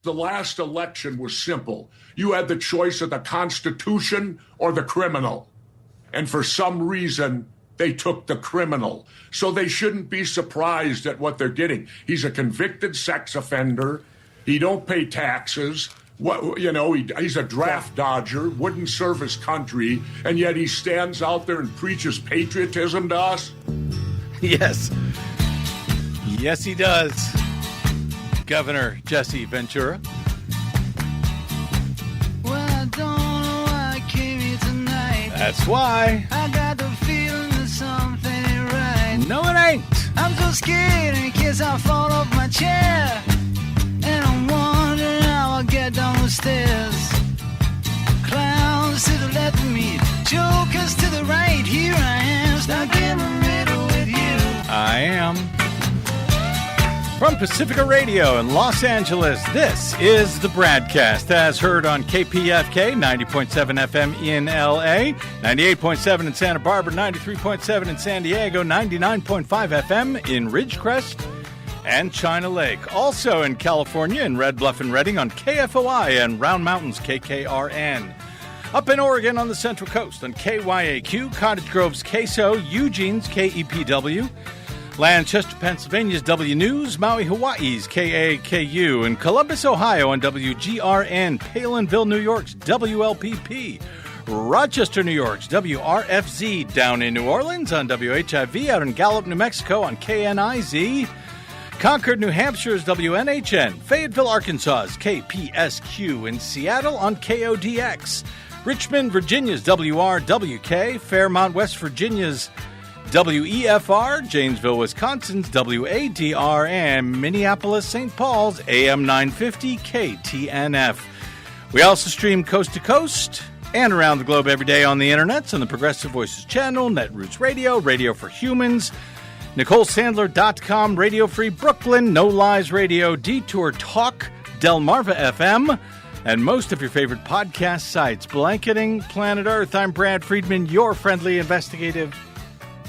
The last election was simple. You had the choice of the Constitution or the criminal. And for some reason, they took the criminal. So they shouldn't be surprised at what they're getting. He's a convicted sex offender. He don't pay taxes. He's a draft dodger, wouldn't serve his country, and yet he stands out there and preaches patriotism to us? Yes. Yes, he does. Governor Jesse Ventura. Well, I don't know why I came here tonight. That's why. I got the feeling that something ain't right. No, it ain't. I'm so scared in case I fall off my chair. And I'm wondering how I'll get down the stairs. Clowns to the left of me, jokers to the right. Here I am, stuck in the middle with you. I am. From Pacifica Radio in Los Angeles, this is the BradCast, as heard on KPFK, 90.7 FM in LA, 98.7 in Santa Barbara, 93.7 in San Diego, 99.5 FM in Ridgecrest and China Lake. Also in California, in Red Bluff and Redding on KFOI and Round Mountains KKRN. Up in Oregon on the Central Coast on KYAQ, Cottage Grove's KSO, Eugene's KEPW, Lancaster, Pennsylvania's W News, Maui, Hawaii's KAKU, and Columbus, Ohio on WGRN, Palinville, New York's WLPP, Rochester, New York's WRFZ, down in New Orleans on WHIV, out in Gallup, New Mexico on KNIZ, Concord, New Hampshire's WNHN, Fayetteville, Arkansas's KPSQ, in Seattle on KODX, Richmond, Virginia's WRWK, Fairmont, West Virginia's WEFR, Janesville, Wisconsin's WADR, and Minneapolis, St. Paul's AM 950 KTNF. We also stream coast to coast and around the globe every day on the internet on the Progressive Voices channel, Netroots Radio, Radio for Humans, NicoleSandler.com, Radio Free Brooklyn, No Lies Radio, Detour Talk, Delmarva FM, and most of your favorite podcast sites. Blanketing Planet Earth, I'm Brad Friedman, your friendly investigative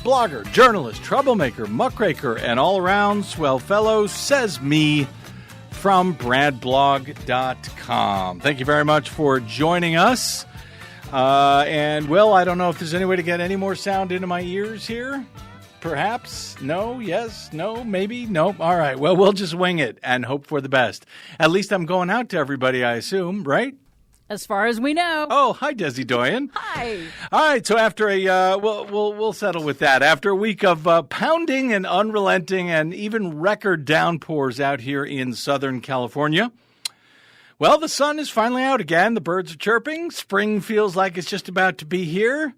blogger, journalist, troublemaker, muckraker, and all-around swell fellow, says me, from bradblog.com. Thank you very much for joining us. And, Will, I don't know if there's any way to get any more sound into my ears here. Perhaps? No? Yes? No? Maybe? Nope. All right. Well, we'll just wing it and hope for the best. At least I'm going out to everybody, I assume, right? As far as we know. Oh, hi, Desi Doyen. Hi. All right, so after we'll settle with that. After a week of pounding and unrelenting and even record downpours out here in Southern California, well, the sun is finally out again. The birds are chirping. Spring feels like it's just about to be here.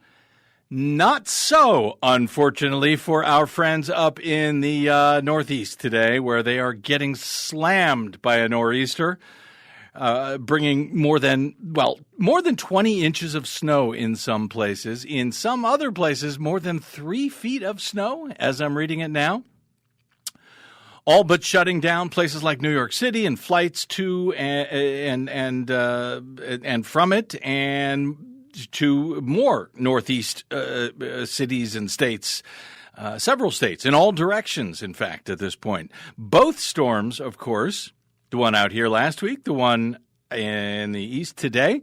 Not so, unfortunately, for our friends up in the Northeast today, where they are getting slammed by a nor'easter. Bringing more than 20 inches of snow in some places. In some other places, more than 3 feet of snow, as I'm reading it now. All but shutting down places like New York City and flights to and from it, and to more Northeast cities and states. Several states in all directions, in fact, at this point. Both storms, of course. The one out here last week, the one in the east today,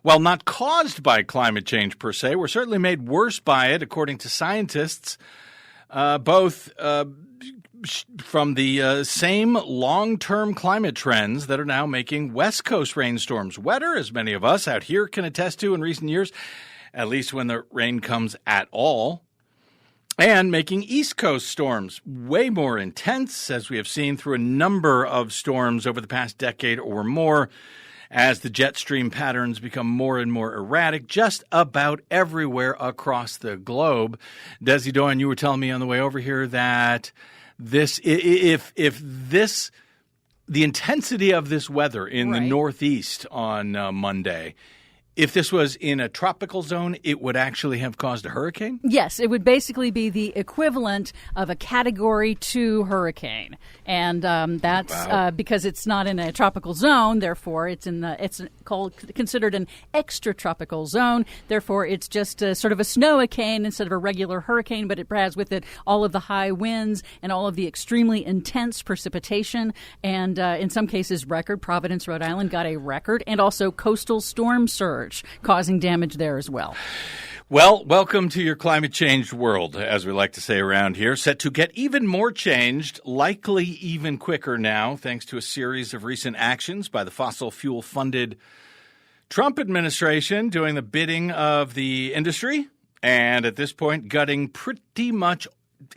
while not caused by climate change per se, were certainly made worse by it, according to scientists, both from the same long-term climate trends that are now making West Coast rainstorms wetter, as many of us out here can attest to in recent years, at least when the rain comes at all. And making East Coast storms way more intense, as we have seen through a number of storms over the past decade or more, as the jet stream patterns become more and more erratic just about everywhere across the globe. Desi Doyen, you were telling me on the way over here that the intensity of this weather in the Northeast on Monday If this was in a tropical zone, it would actually have caused a hurricane? Yes, it would basically be the equivalent of a Category 2 hurricane. And that's because it's not in a tropical zone, therefore it's considered an extratropical zone. Therefore, it's just sort of a snow-a-cane instead of a regular hurricane, but it has with it all of the high winds and all of the extremely intense precipitation. And in some cases, Providence, Rhode Island got a record, and also coastal storm surge, causing damage there as well. Well, welcome to your climate changed world, as we like to say around here, set to get even more changed, likely even quicker now, thanks to a series of recent actions by the fossil fuel-funded Trump administration doing the bidding of the industry, and at this point gutting pretty much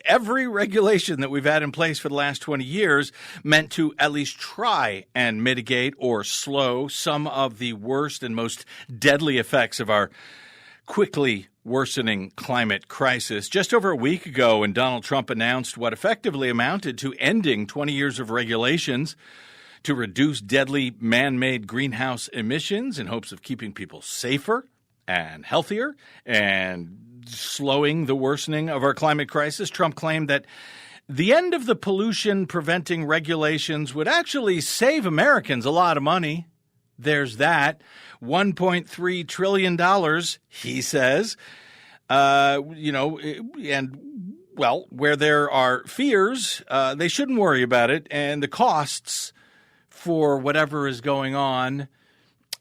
every regulation that we've had in place for the last 20 years meant to at least try and mitigate or slow some of the worst and most deadly effects of our quickly worsening climate crisis. Just over a week ago, when Donald Trump announced what effectively amounted to ending 20 years of regulations to reduce deadly man-made greenhouse emissions in hopes of keeping people safer and healthier and slowing the worsening of our climate crisis, Trump claimed that the end of the pollution-preventing regulations would actually save Americans a lot of money. There's that. $1.3 trillion, he says. Where there are fears, they shouldn't worry about it. And the costs for whatever is going on,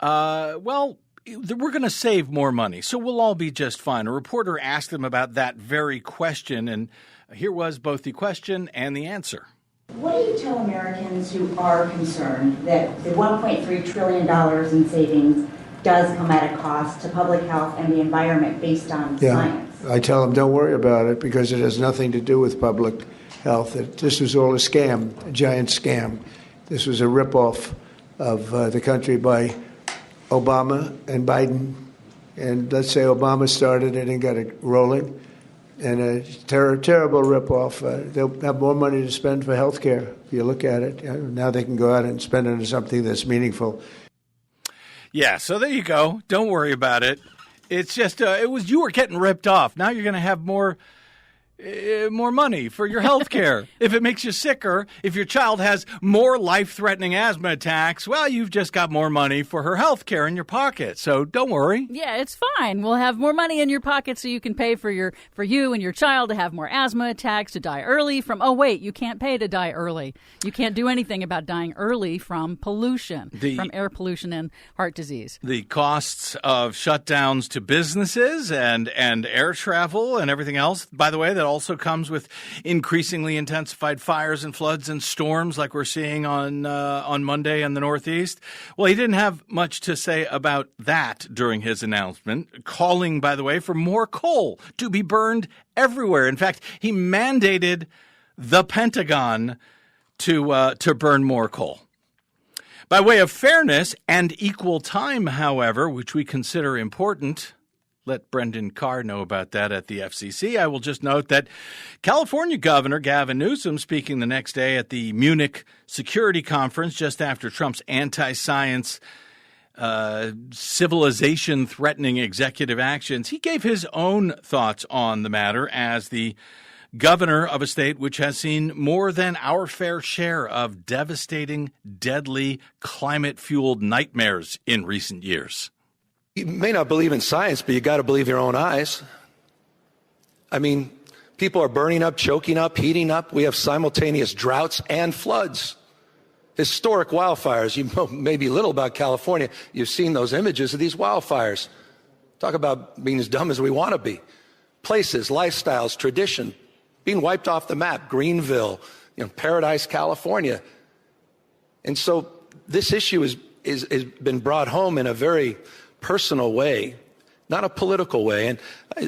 we're going to save more money, so we'll all be just fine. A reporter asked them about that very question, and here was both the question and the answer. What do you tell Americans who are concerned that the $1.3 trillion in savings does come at a cost to public health and the environment based on science? I tell them don't worry about it because it has nothing to do with public health. This was all a scam, a giant scam. This was a ripoff of the country by Obama and Biden, and let's say Obama started it and got it rolling, and a terrible ripoff. They'll have more money to spend for health care. If you look at it, now they can go out and spend it on something that's meaningful. Yeah, so there you go. Don't worry about it. It's just you were getting ripped off. Now you're going to have more money for your health care. If it makes you sicker, if your child has more life-threatening asthma attacks, well, you've just got more money for her health care in your pocket. So don't worry. Yeah, it's fine. We'll have more money in your pocket so you can pay for you and your child to have more asthma attacks, to die early from, you can't pay to die early. You can't do anything about dying early from pollution, from air pollution and heart disease. The costs of shutdowns to businesses and air travel and everything else, by the way, that also comes with increasingly intensified fires and floods and storms like we're seeing on Monday in the Northeast. Well, he didn't have much to say about that during his announcement, calling, by the way, for more coal to be burned everywhere. In fact, he mandated the Pentagon to burn more coal. By way of fairness and equal time, however, which we consider important, let Brendan Carr know about that at the FCC. I will just note that California Governor Gavin Newsom, speaking the next day at the Munich Security Conference just after Trump's anti-science, civilization-threatening executive actions, he gave his own thoughts on the matter as the governor of a state which has seen more than our fair share of devastating, deadly, climate-fueled nightmares in recent years. You may not believe in science, but you got to believe your own eyes. I mean, people are burning up, choking up, heating up. We have simultaneous droughts and floods. Historic wildfires. You know maybe little about California. You've seen those images of these wildfires. Talk about being as dumb as we want to be. Places, lifestyles, tradition, being wiped off the map. Greenville, Paradise, California. And so this issue has been brought home in a very personal way, not a political way. And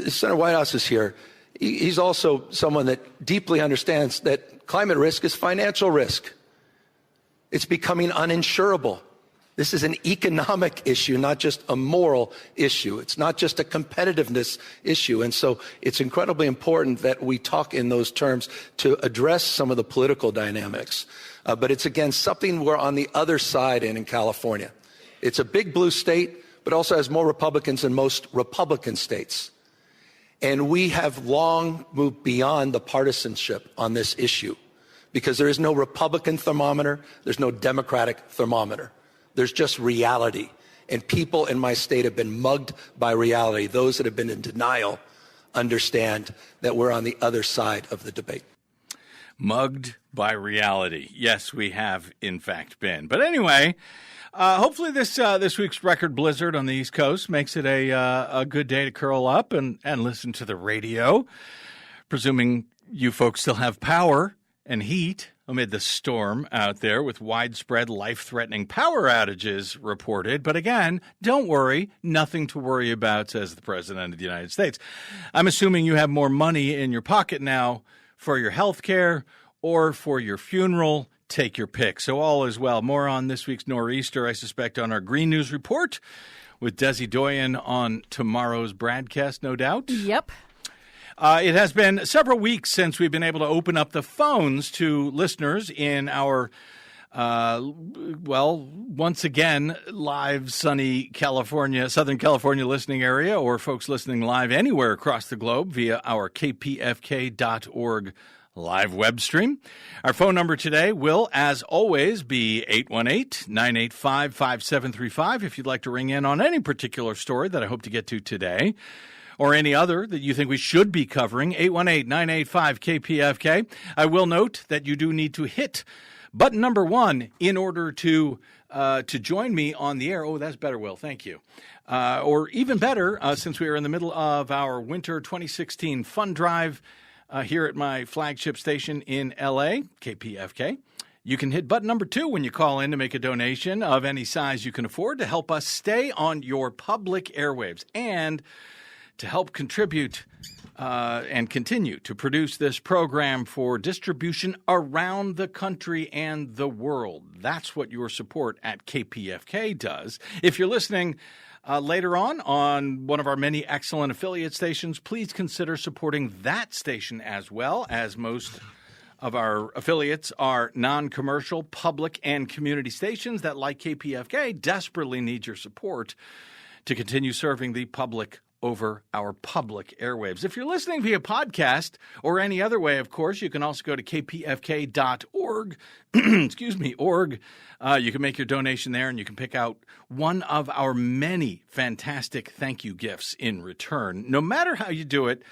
Senator Whitehouse is here. He's also someone that deeply understands that climate risk is financial risk. It's becoming uninsurable. This is an economic issue, not just a moral issue. It's not just a competitiveness issue. And so it's incredibly important that we talk in those terms to address some of the political dynamics. But it's, again, something we're on the other side in California. It's a big blue state, but also has more Republicans than most Republican states. And we have long moved beyond the partisanship on this issue because there is no Republican thermometer, there's no Democratic thermometer. There's just reality. And people in my state have been mugged by reality. Those that have been in denial understand that we're on the other side of the debate. Mugged by reality. Yes, we have, in fact, been. But anyway, hopefully this week's record blizzard on the East Coast makes it a good day to curl up and listen to the radio, presuming you folks still have power and heat amid the storm out there with widespread life-threatening power outages reported. But again, don't worry, nothing to worry about, says the President of the United States. I'm assuming you have more money in your pocket now for your health care or for your funeral. Take your pick. So all is well. More on this week's Nor'easter, I suspect, on our Green News Report with Desi Doyen on tomorrow's BradCast, no doubt. Yep. It has been several weeks since we've been able to open up the phones to listeners in our, once again, live sunny California, Southern California listening area, or folks listening live anywhere across the globe via our kpfk.org live web stream. Our phone number today will, as always, be 818-985-5735 if you'd like to ring in on any particular story that I hope to get to today, or any other that you think we should be covering, 818-985-KPFK. I will note that you do need to hit button number 1 in order to join me on the air. Oh, that's better, Will. Thank you. Or even better, since we are in the middle of our winter 2016 fund drive here at my flagship station in L.A., KPFK, you can hit button number 2 when you call in to make a donation of any size you can afford to help us stay on your public airwaves and to help contribute and continue to produce this program for distribution around the country and the world. That's what your support at KPFK does. If you're listening later on one of our many excellent affiliate stations, please consider supporting that station as well, as most of our affiliates are non-commercial, public, and community stations that, like KPFK, desperately need your support to continue serving the public over our public airwaves. If you're listening via podcast or any other way, of course, you can also go to kpfk.org. org. You can make your donation there, and you can pick out one of our many fantastic thank you gifts in return. No matter how you do it,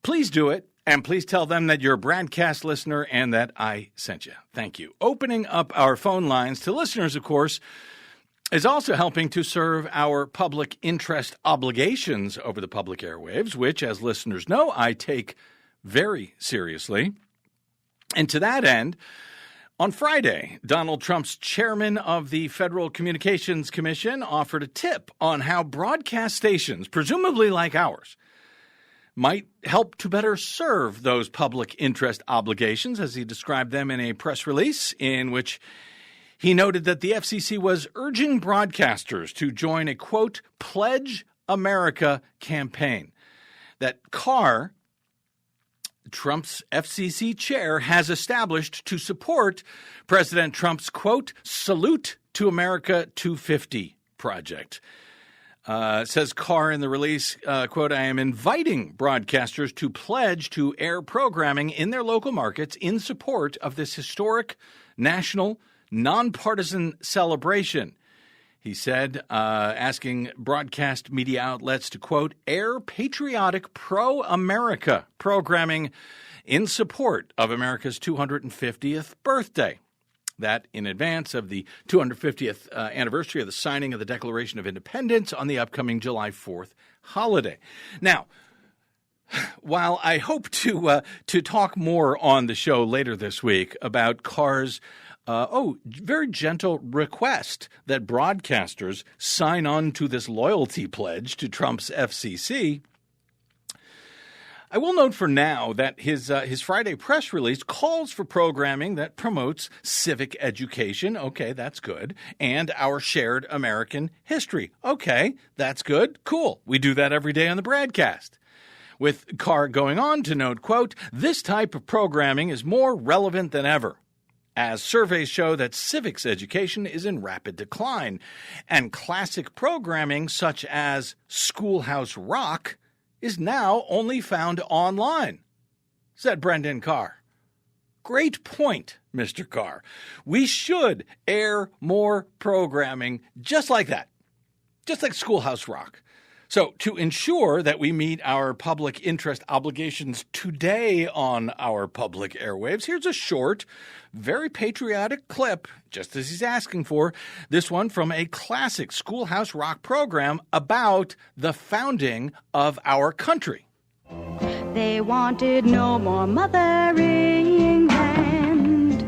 please do it, and please tell them that you're a BradCast listener and that I sent you. Thank you. Opening up our phone lines to listeners, of course, is also helping to serve our public interest obligations over the public airwaves, which, as listeners know, I take very seriously. And to that end, on Friday, Donald Trump's chairman of the Federal Communications Commission offered a tip on how broadcast stations, presumably like ours, might help to better serve those public interest obligations, as he described them in a press release in which he noted that the FCC was urging broadcasters to join a, quote, Pledge America campaign. That Carr, Trump's FCC chair, has established to support President Trump's, quote, Salute to America 250 project. Says Carr in the release, quote, I am inviting broadcasters to pledge to air programming in their local markets in support of this historic national nonpartisan celebration. He said, asking broadcast media outlets to, quote, air patriotic pro-America programming in support of America's 250th birthday. That in advance of the 250th anniversary of the signing of the Declaration of Independence on the upcoming July 4th holiday. Now, while I hope to talk more on the show later this week about Carr's very gentle request that broadcasters sign on to this loyalty pledge to Trump's FCC, I will note for now that his Friday press release calls for programming that promotes civic education. Okay, that's good. And our shared American history. Okay, that's good. Cool. We do that every day on the BradCast. With Carr going on to note, quote, this type of programming is more relevant than ever. as surveys show that civics education is in rapid decline, and classic programming such as Schoolhouse Rock is now only found online, said Brendan Carr. Great point, Mr. Carr. We should air more programming just like that, just like Schoolhouse Rock. So to ensure that we meet our public interest obligations today on our public airwaves, here's a short, very patriotic clip, just as he's asking for, this one from a classic Schoolhouse Rock program about the founding of our country. They wanted no more mothering land.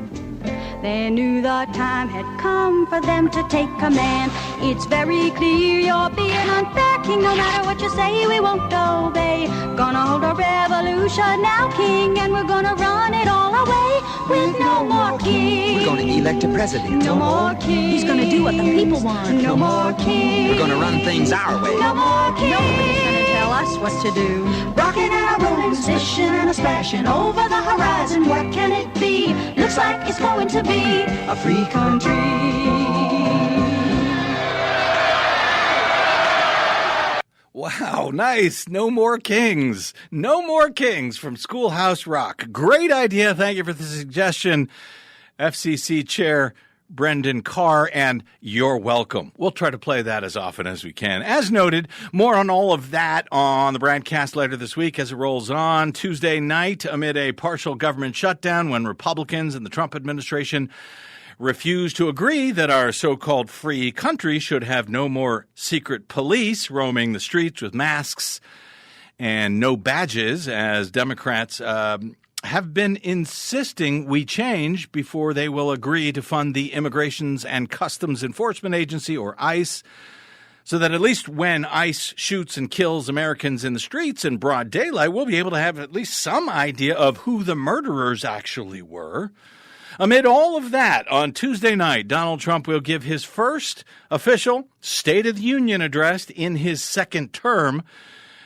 They knew the time had come for them to take command. It's very clear you're being unfair, King. No matter what you say, we won't obey. Gonna hold a revolution now, King, and we're gonna run it all away with no more King. We're gonna elect a president. No more King. He's gonna do what the people want. No more King. We're gonna run things our way. No more King. Nobody's gonna tell us what to do. Rocking and a rolling, slishing and a splashing over the horizon. What can it be? Looks like it's going to be a free country. Wow, nice. No more kings. No more kings from Schoolhouse Rock. Great idea. Thank you for the suggestion, FCC Chair Brendan Carr, and you're welcome. We'll try to play that as often as we can. As noted, more on all of that on the BradCast later this week as it rolls on. Tuesday night, amid a partial government shutdown when Republicans and the Trump administration refused to agree that our so-called free country should have no more secret police roaming the streets with masks and no badges, as Democrats have been insisting we change before they will agree to fund the Immigrations and Customs Enforcement Agency, or ICE, so that at least when ICE shoots and kills Americans in the streets in broad daylight, we'll be able to have at least some idea of who the murderers actually were. Amid all of that, on Tuesday night, Donald Trump will give his first official State of the Union address in his second term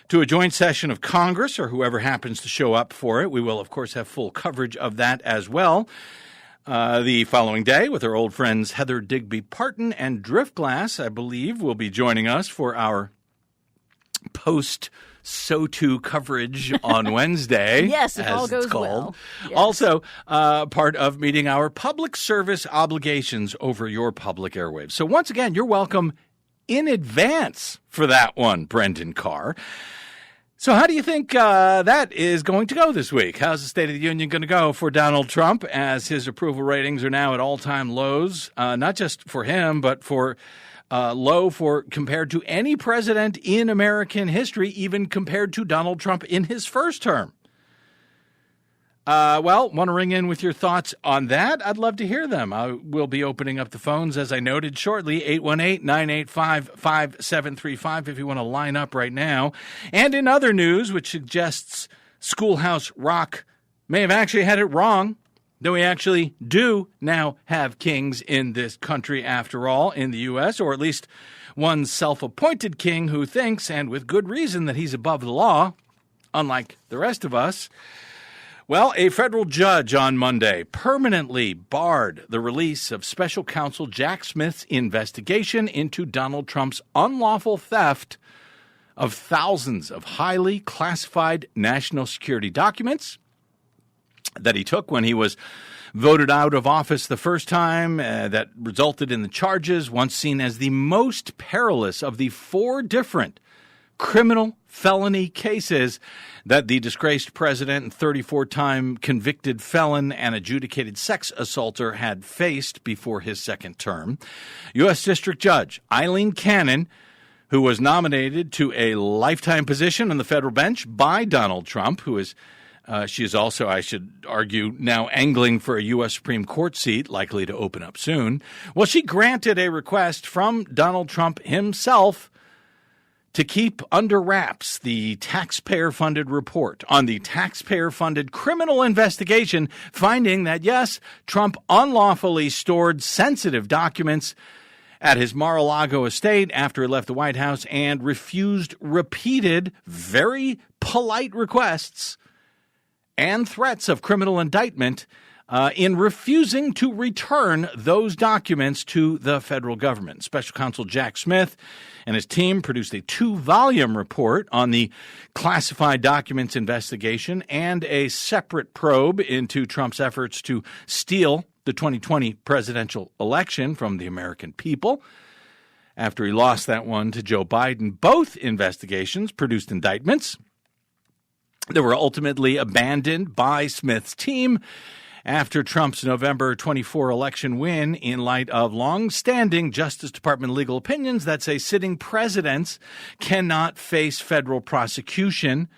to a joint session of Congress, or whoever happens to show up for it. We will, of course, have full coverage of that as well. The following day, with our old friends Heather Digby Parton and Driftglass, I believe, will be joining us for our post-SOTU coverage on Wednesday. Yes, if all goes well. Yes. Also, part of meeting our public service obligations over your public airwaves. So once again, you're welcome in advance for that one, Brendan Carr. So how do you think that is going to go this week? How's the State of the Union going to go for Donald Trump, as his approval ratings are now at all-time lows, not just for him, but for low for compared to any president in American history, even compared to Donald Trump in his first term? Want to ring in with your thoughts on that? I'd love to hear them. I will be opening up the phones, as I noted, shortly, 818-985-5735 if you want to line up right now. And in other news, which suggests Schoolhouse Rock may have actually had it wrong, though we actually do now have kings in this country after all, in the U.S., or at least one self-appointed king who thinks, and with good reason, that he's above the law, unlike the rest of us. Well, a federal judge on Monday permanently barred the release of special counsel Jack Smith's investigation into Donald Trump's unlawful theft of thousands of highly classified national security documents that he took when he was voted out of office the first time, that resulted in the charges once seen as the most perilous of the 4 different criminal felony cases that the disgraced president and 34-time convicted felon and adjudicated sex assaulter had faced before his second term. U.S. District Judge Eileen Cannon, who was nominated to a lifetime position on the federal bench by Donald Trump, who is she is also, I should argue, now angling for a U.S. Supreme Court seat, likely to open up soon. Well, she granted a request from Donald Trump himself to keep under wraps the taxpayer-funded report on the taxpayer-funded criminal investigation, finding that, yes, Trump unlawfully stored sensitive documents at his Mar-a-Lago estate after he left the White House and refused repeated, very polite requests and threats of criminal indictment in refusing to return those documents to the federal government. Special counsel Jack Smith and his team produced a 2-volume report on the classified documents investigation and a separate probe into Trump's efforts to steal the 2020 presidential election from the American people after he lost that one to Joe Biden. Both investigations produced indictments that were ultimately abandoned by Smith's team after Trump's November 24 election win, in light of long-standing Justice Department legal opinions that say sitting presidents cannot face federal prosecution.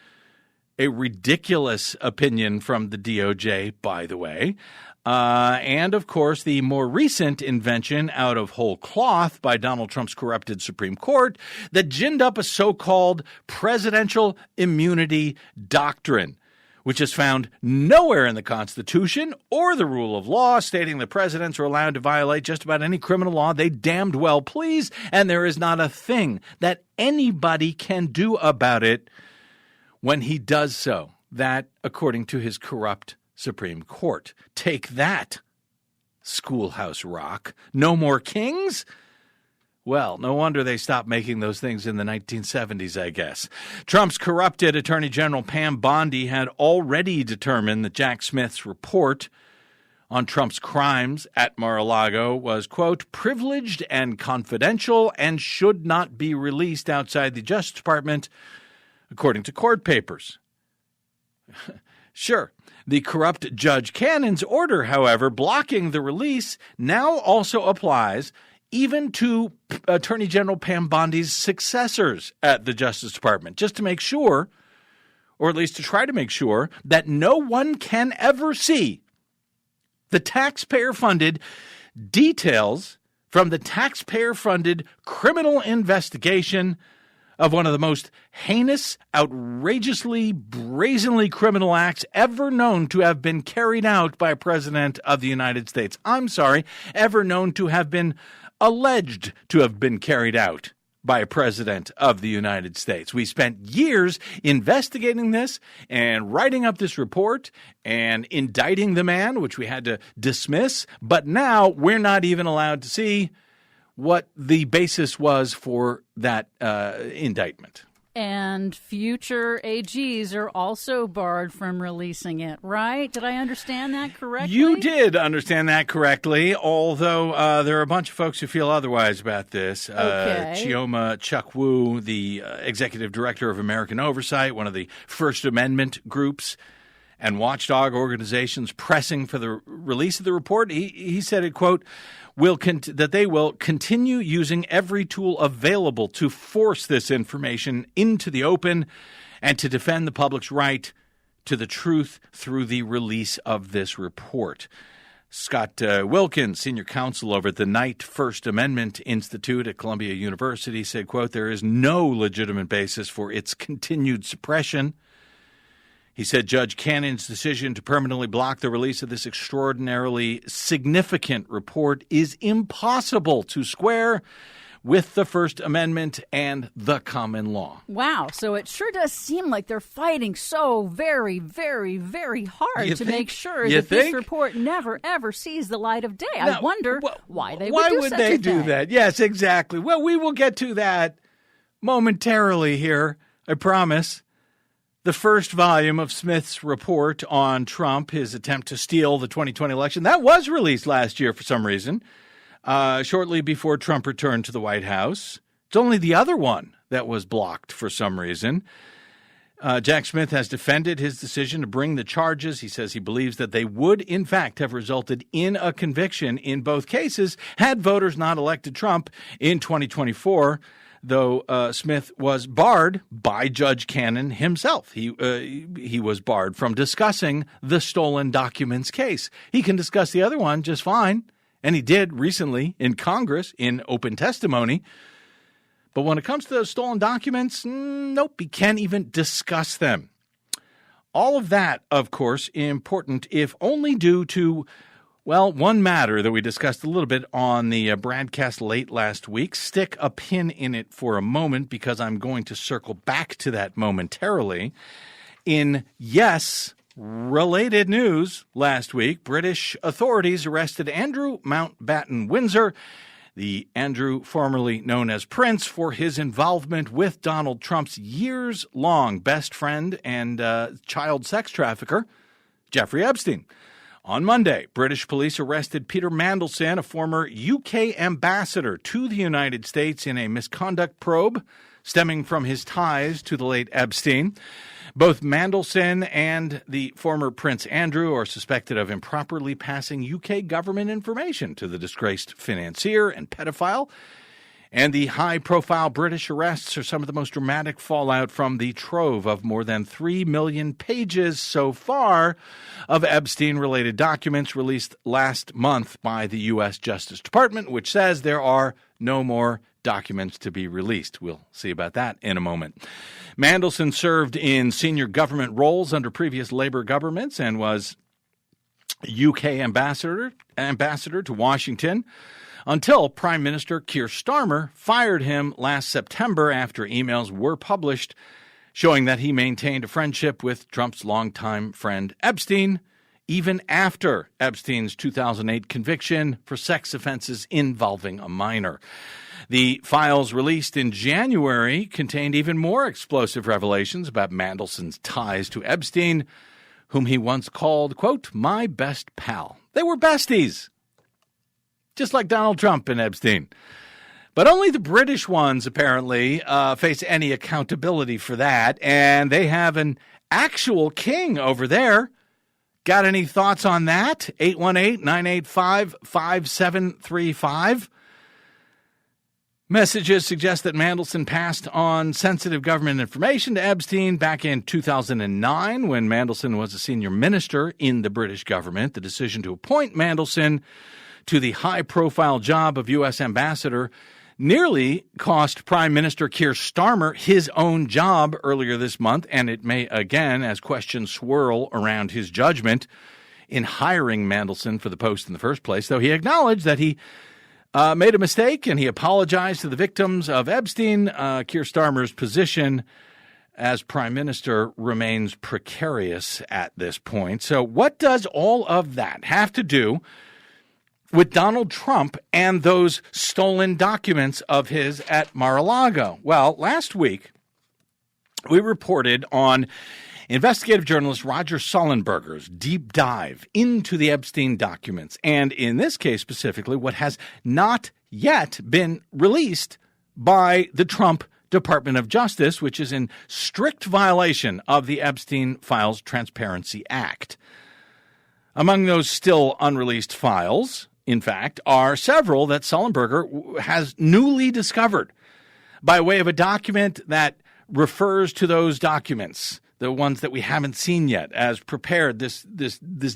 A ridiculous opinion from the DOJ, by the way. And, of course, the more recent invention out of whole cloth by Donald Trump's corrupted Supreme Court that ginned up a so-called presidential immunity doctrine, which is found nowhere in the Constitution or the rule of law, stating that presidents are allowed to violate just about any criminal law they damned well please, and there is not a thing that anybody can do about it when he does so. That, according to his corrupt Supreme Court. Take that, Schoolhouse Rock. No more kings? Well, no wonder they stopped making those things in the 1970s, I guess. Trump's corrupted Attorney General Pam Bondi had already determined that Jack Smith's report on Trump's crimes at Mar-a-Lago was, quote, privileged and confidential and should not be released outside the Justice Department, according to court papers. Sure. The corrupt Judge Cannon's order, however, blocking the release now also applies even to Attorney General Pam Bondi's successors at the Justice Department, just to make sure, or at least to try to make sure, that no one can ever see the taxpayer-funded details from the taxpayer-funded criminal investigation of one of the most heinous, outrageously, brazenly criminal acts ever known to have been carried out by a president of the United States. I'm sorry, ever known to have been alleged to have been carried out by a president of the United States. We spent years investigating this and writing up this report and indicting the man, which we had to dismiss, but now we're not even allowed to see what the basis was for that indictment. And future AGs are also barred from releasing it, right? Did I understand that correctly? You did understand that correctly, although there are a bunch of folks who feel otherwise about this. Okay. Chioma Chuk-Woo, the executive director of American Oversight, one of the First Amendment groups and watchdog organizations pressing for the release of the report, he said, it, quote, that they will continue using every tool available to force this information into the open and to defend the public's right to the truth through the release of this report. Scott Wilkins, senior counsel over at the Knight First Amendment Institute at Columbia University, said, quote, there is no legitimate basis for its continued suppression. He said Judge Cannon's decision to permanently block the release of this extraordinarily significant report is impossible to square with the First Amendment and the common law. Wow. So it sure does seem like they're fighting so very, very, very hard to make sure that this report never, ever sees the light of day. I wonder why they would do such a thing. Why would they do that? Yes, exactly. Well, we will get to that momentarily here, I promise. The first volume of Smith's report on Trump, his attempt to steal the 2020 election, that was released last year for some reason, shortly before Trump returned to the White House. It's only the other one that was blocked for some reason. Jack Smith has defended his decision to bring the charges. He says he believes that they would, in fact, have resulted in a conviction in both cases had voters not elected Trump in 2024. Though Smith was barred by Judge Cannon himself. He was barred from discussing the stolen documents case. He can discuss the other one just fine, and he did recently in Congress in open testimony. But when it comes to those stolen documents, nope, he can't even discuss them. All of that, of course, important, if only due to, well, one matter that we discussed a little bit on the BradCast late last week. Stick a pin in it for a moment because I'm going to circle back to that momentarily. In, yes, Related news last week, British authorities arrested Andrew Mountbatten Windsor, the Andrew formerly known as Prince, for his involvement with Donald Trump's years-long best friend and child sex trafficker, Jeffrey Epstein. On Monday, British police arrested Peter Mandelson, a former UK ambassador to the United States, in a misconduct probe stemming from his ties to the late Epstein. Both Mandelson and the former Prince Andrew are suspected of improperly passing UK government information to the disgraced financier and pedophile. And the high-profile British arrests are some of the most dramatic fallout from the trove of more than 3 million pages so far of Epstein-related documents released last month by the U.S. Justice Department, which says there are no more documents to be released. We'll see about that in a moment. Mandelson served in senior government roles under previous Labour governments and was UK ambassador to Washington until Prime Minister Keir Starmer fired him last September after emails were published showing that he maintained a friendship with Trump's longtime friend Epstein, even after Epstein's 2008 conviction for sex offenses involving a minor. The files released in January contained even more explosive revelations about Mandelson's ties to Epstein, whom he once called, quote, my best pal. They were besties, just like Donald Trump and Epstein. But only the British ones, apparently, face any accountability for that, and they have an actual king over there. Got any thoughts on that? 818-985-5735. Messages suggest that Mandelson passed on sensitive government information to Epstein back in 2009 when Mandelson was a senior minister in the British government. The decision to appoint Mandelson to the high-profile job of U.S. ambassador nearly cost Prime Minister Keir Starmer his own job earlier this month, and it may again as questions swirl around his judgment in hiring Mandelson for the post in the first place, though he acknowledged that he made a mistake and he apologized to the victims of Epstein. Keir Starmer's position as Prime Minister remains precarious at this point. So what does all of that have to do with Donald Trump and those stolen documents of his at Mar-a-Lago? Well, last week we reported on investigative journalist Roger Sullenberger's deep dive into the Epstein documents, and in this case specifically, what has not yet been released by the Trump Department of Justice, which is in strict violation of the Epstein Files Transparency Act. Among those still unreleased files, in fact, are several that Sullenberger has newly discovered by way of a document that refers to those documents, the ones that we haven't seen yet, as prepared. This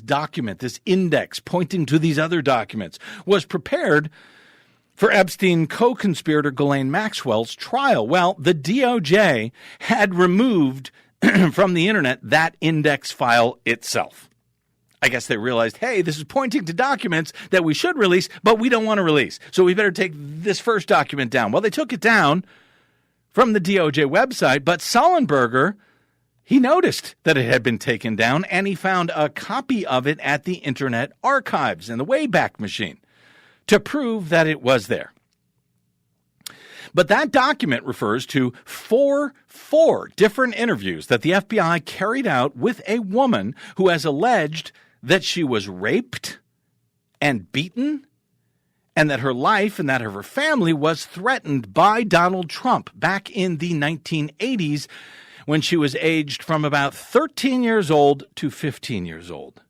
document, this index pointing to these other documents, was prepared for Epstein co-conspirator Ghislaine Maxwell's trial. Well, the DOJ had removed from the internet that index file itself. I guess they realized, hey, this is pointing to documents that we should release, but we don't want to release. So we better take this first document down. Well, they took it down from the DOJ website, but Sullenberger, he noticed that it had been taken down, and he found a copy of it at the Internet Archives in the Wayback Machine to prove that it was there. But that document refers to four different interviews that the FBI carried out with a woman who has alleged that she was raped and beaten, and that her life and that of her family was threatened by Donald Trump back in the 1980s when she was aged from about 13 years old to 15 years old.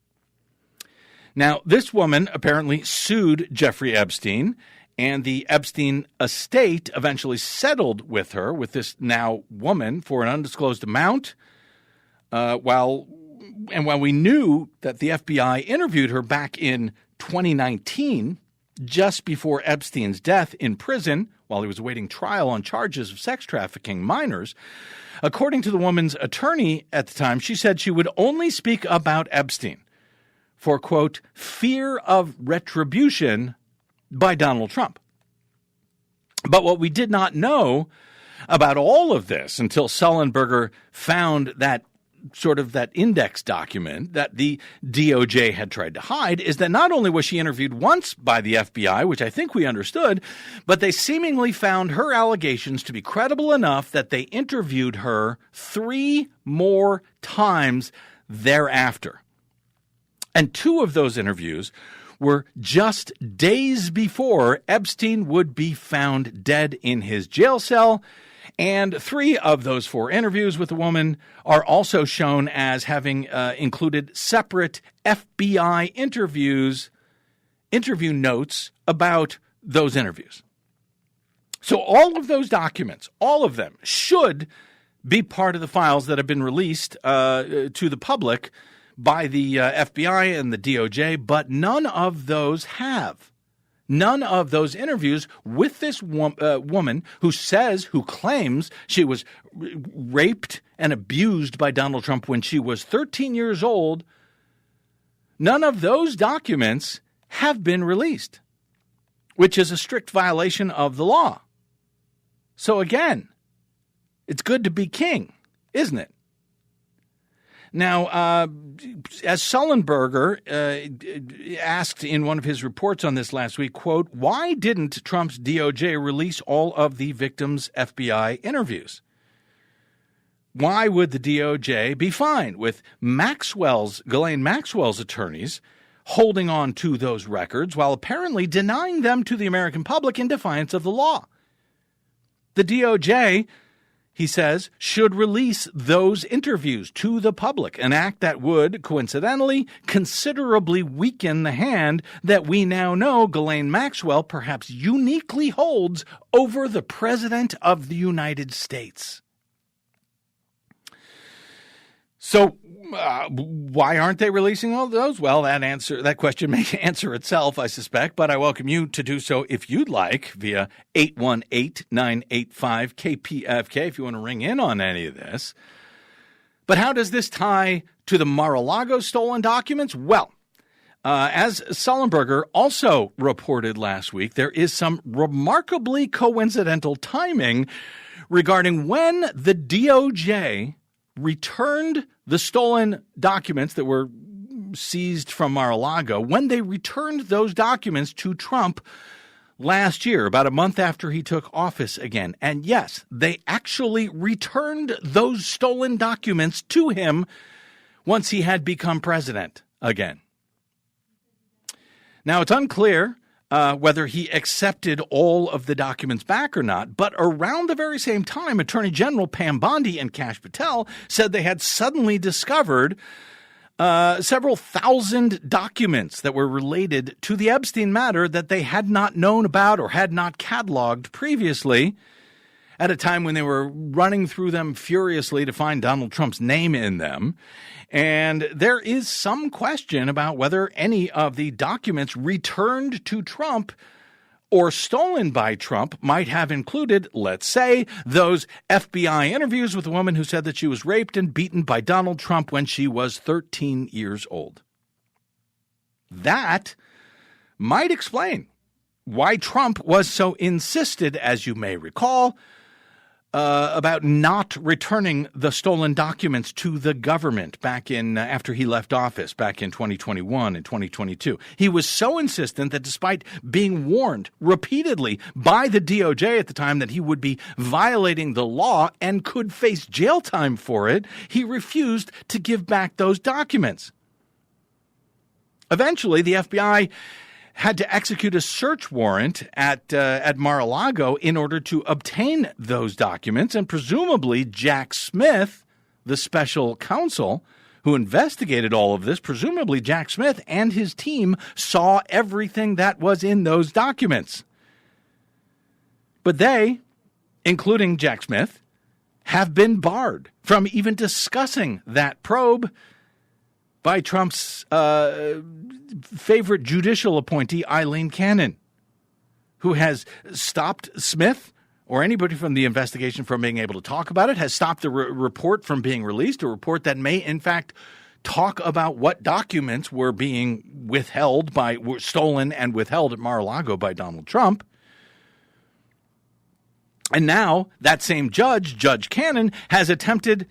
Now, this woman apparently sued Jeffrey Epstein, and the Epstein estate eventually settled with her, with this now woman, for an undisclosed amount, while we knew that the FBI interviewed her back in 2019, just before Epstein's death in prison, while he was awaiting trial on charges of sex trafficking minors. According to the woman's attorney at the time, she said she would only speak about Epstein for, quote, fear of retribution by Donald Trump. But what we did not know about all of this until Sullenberger found that sort of that index document that the DOJ had tried to hide is that not only was she interviewed once by the FBI, which I think we understood, but they seemingly found her allegations to be credible enough that they interviewed her 3 more times thereafter. And 2 of those interviews were just days before Epstein would be found dead in his jail cell. And 3 of those 4 interviews with the woman are also shown as having included separate FBI interview notes about those interviews. So all of those documents, all of them, should be part of the files that have been released to the public by the FBI and the DOJ, but none of those have. None of those interviews with this woman who claims she was raped and abused by Donald Trump when she was 13 years old, none of those documents have been released, which is a strict violation of the law. So again, it's good to be king, isn't it? Now, as Sullenberger asked in one of his reports on this last week, quote, why didn't Trump's DOJ release all of the victims' FBI interviews? Why would the DOJ be fine with Ghislaine Maxwell's attorneys holding on to those records while apparently denying them to the American public in defiance of the law? The DOJ, he says, should release those interviews to the public, an act that would, coincidentally, considerably weaken the hand that we now know Ghislaine Maxwell perhaps uniquely holds over the President of the United States. So why aren't they releasing all those? Well, that question may answer itself, I suspect, but I welcome you to do so if you'd like via 818-985-KPFK if you want to ring in on any of this. But how does this tie to the Mar-a-Lago stolen documents? Well, as Sullenberger also reported last week, there is some remarkably coincidental timing regarding when the DOJ returned the stolen documents that were seized from Mar-a-Lago, when they returned those documents to Trump last year, about a month after he took office again. And yes, they actually returned those stolen documents to him once he had become president again. Now, it's unclear whether he accepted all of the documents back or not, but around the very same time, Attorney General Pam Bondi and Kash Patel said they had suddenly discovered several thousand documents that were related to the Epstein matter that they had not known about or had not cataloged previously, at a time when they were running through them furiously to find Donald Trump's name in them. And there is some question about whether any of the documents returned to Trump or stolen by Trump might have included, let's say, those FBI interviews with a woman who said that she was raped and beaten by Donald Trump when she was 13 years old. That might explain why Trump was so insisted, as you may recall, about not returning the stolen documents to the government back in after he left office back in 2021 and 2022. He was so insistent that despite being warned repeatedly by the DOJ at the time that he would be violating the law and could face jail time for it, he refused to give back those documents. Eventually, the FBI had to execute a search warrant at Mar-a-Lago in order to obtain those documents, and presumably Jack Smith, the special counsel who investigated all of this, presumably Jack Smith and his team saw everything that was in those documents. But they, including Jack Smith, have been barred from even discussing that probe by Trump's favorite judicial appointee, Eileen Cannon, who has stopped Smith or anybody from the investigation from being able to talk about it, has stopped the report from being released, a report that may, in fact, talk about what documents were being were stolen and withheld at Mar-a-Lago by Donald Trump. And now that same Judge Cannon, has attempted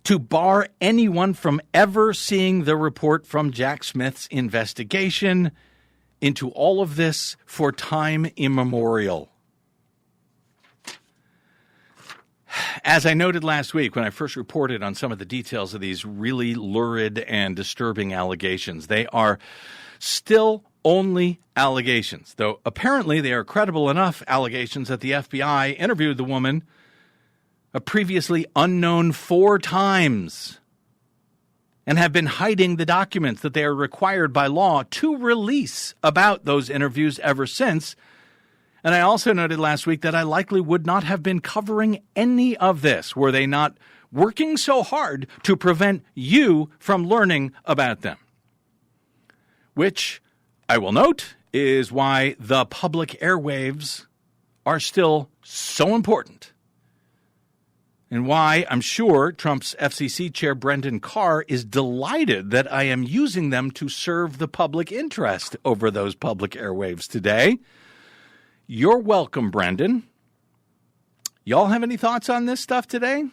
to bar anyone from ever seeing the report from Jack Smith's investigation into all of this for time immemorial. As I noted last week when I first reported on some of the details of these really lurid and disturbing allegations, they are still only allegations, though apparently they are credible enough allegations that the FBI interviewed the woman, a previously unknown 4 times, and have been hiding the documents that they are required by law to release about those interviews ever since. And I also noted last week that I likely would not have been covering any of this were they not working so hard to prevent you from learning about them. Which, I will note, is why the public airwaves are still so important. And why I'm sure Trump's FCC chair, Brendan Carr, is delighted that I am using them to serve the public interest over those public airwaves today. You're welcome, Brendan. Y'all have any thoughts on this stuff today?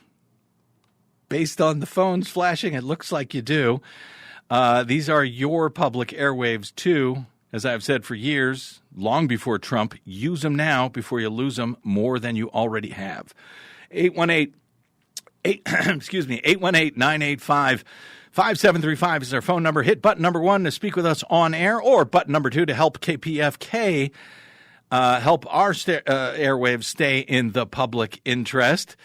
Based on the phones flashing, it looks like you do. These are your public airwaves, too. As I've said for years, long before Trump, use them now before you lose them more than you already have. 818-985-5735 is our phone number. Hit button number 1 to speak with us on air, or button number 2 to help KPFK help our airwaves stay in the public interest,